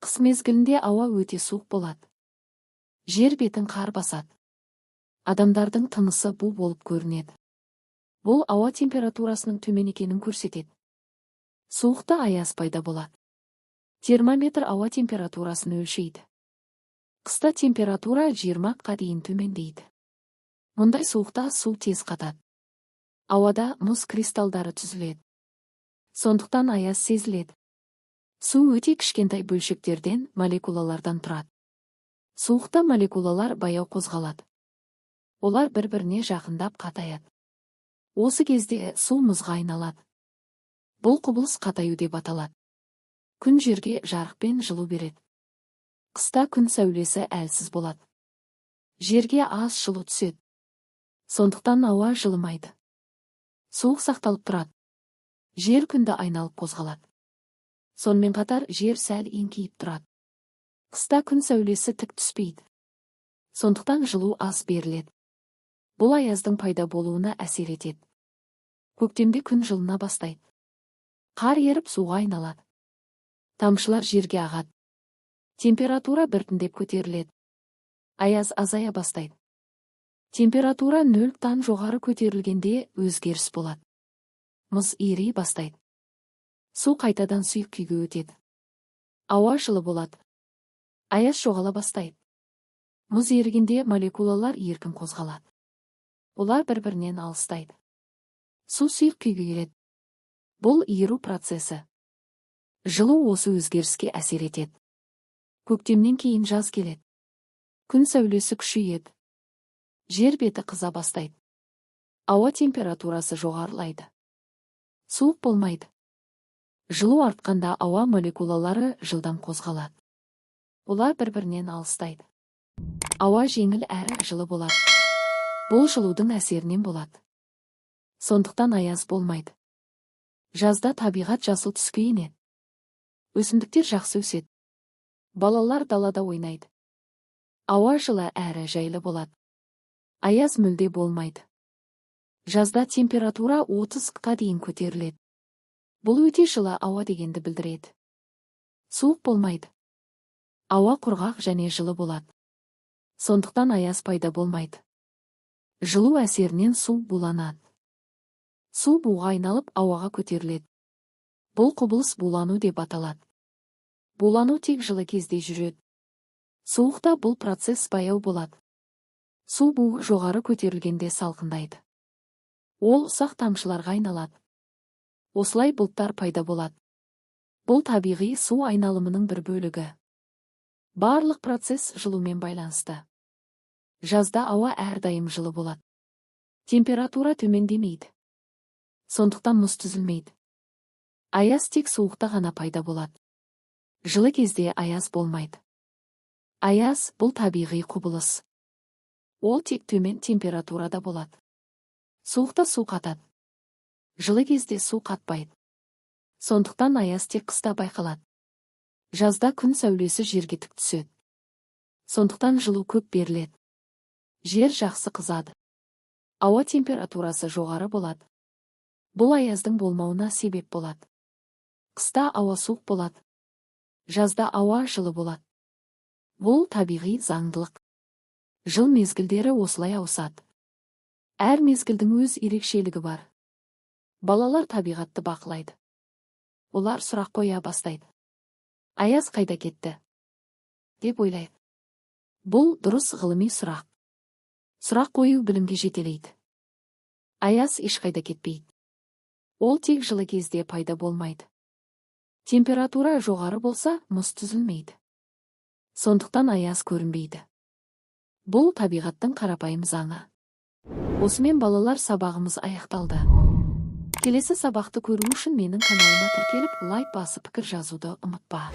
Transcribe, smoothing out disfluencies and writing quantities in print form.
Қыс мезгілінде ауа өте суық болады. Жер бетін қар басады. Адамдардың тынысы бу болып көрінеді. Бұл ауа температурасының төмен екенін көрсетеді. Суықта аяз пайда болады. Термометр ауа температурасын өлшейді. Қыста температура 20-қа дейін төмендейді. Мұндай суықта су тез қатады. Ауада мұз кристалдары түзіледі. Сондықтан аяз сезіледі. Су өте кішкентай бөлшектерден, молекулалардан тұрады. Суықта молекулалар баяу қозғалады. Олар бір-біріне жақындап қатаяды. Осы кезде су мұзға айналады. Бұл құбылыс қатаю деп аталады. Күн жерге жарық пен жылу береді. Қыста күн сәулесі әлсіз болады. Жерге аз жылу түседі. Сондықтан ауа жылымайды. Суық сақталып тұрады. Жер күнді айналып қозғалады. Сонымен қатар жер сәл еңкейіп тұрады. Қыста күн сәулесі тік түспейді. Сондықтан жылу аз беріледі. Бұл аяздың пайда болуына әсер етеді. Көктемде күн жылына бастайды. Қар еріп суға айналады. Тамшылар жерге ағады. Температура біртіндеп көтеріледі. Аяз азая бастайды. Температура 0-тан жоғары көтерілгенде өзгеріс болады. Мұз ери бастайды. Су қайтадан сұйық күйге өтеді. Ауа жылы болады. Аяз жоғала бастайды. Мұз ерігенде молекулалар еркін қозғалады. Олар бір-бірінен алыстайды. Су сұйық күйге келеді. Бұл еру процесі. Жылу осы өзгеріске әсер етеді. Көктемнен кейін жаз келеді. Күн сәулесі күшейеді. Жер беті қыза бастайды. Ауа температурасы жоғарылайды. Суық болмайды. Жылу артқанда ауа молекулалары жылдам қозғалады. Олар бір-бірінен алыстайды. Ауа жеңіл әрі жылы болады. Бұл жылудың әсерінен болады. Сондықтан аяз болмайды. Жазда табиғат жасыл түске енеді. Өсімдіктер жақсы өседі. Балалар далада ойнайды. Ауа жылы әрі жайлы болады. Аяз мүлде болмайды. Жазда температура 30-қа дейін көтеріледі. Бұл өте жылы ауа дегенді білдіреді. Суық болмайды. Ауа құрғақ және жылы болады. Сондықтан аяз пайда болмайды. Жылу әсерінен су буланады. Су буға айналып ауаға көтеріледі. Бұл құбылыс булану деп аталады. Булану тек жылы кезде жүреді. Суықта бұл процесс баяу болады. Су буы жоғары көтерілгенде салқындайды. Ол ұсақ тамшыларға айналады. Осылай бұлттар пайда болады. Бұл табиғи су айналымының бір бөлігі. Барлық процесс жылумен байланысты. Жазда ауа әрдайым жылы болады. Температура төмендемейді. Сондықтан мұз түзілмейді. Аяз тек суықта ғана пайда болады. Жылы кезде аяз болмайды. Аяз бұл табиғи құбылыс. Ол тек төмен температурада болады. Суықта су қатады. Жылы кезде су қатпайды. Сондықтан аяз тек қыста байқалады. Жазда күн сәулесі жерге тік түседі. Сондықтан жылу көп беріледі. Жер жақсы қызады. Ауа температурасы жоғары болады. Бұл аяздың болмауына себеп болады. Қыста ауа суық болады. Жазда ауа жылы болады. Бұл табиғи заңдылық. Жыл мезгілдері осылай ауысады. Әр мезгілдің өз ерекшелігі бар. Балалар табиғатты бақылайды. Олар сұрақ қоя бастайды. Аяз қайда кетті? Деп ойлайды. Бұл дұрыс ғылыми сұрақ. Сұрақ қою білімге жетелейді. Аяз ешқайда кетпейді. Ол тек жылы кезде пайда болмайды. Температура жоғары болса, мұз түзілмейді. Сондықтан аяз көрінбейді. Бұл табиғаттың қарапайым заңы. Осымен балалар сабағымыз аяқталды. Келесі сабақты көру үшін менің каналыма тіркеліп, лайк басып пікір жазуды ұмытпа.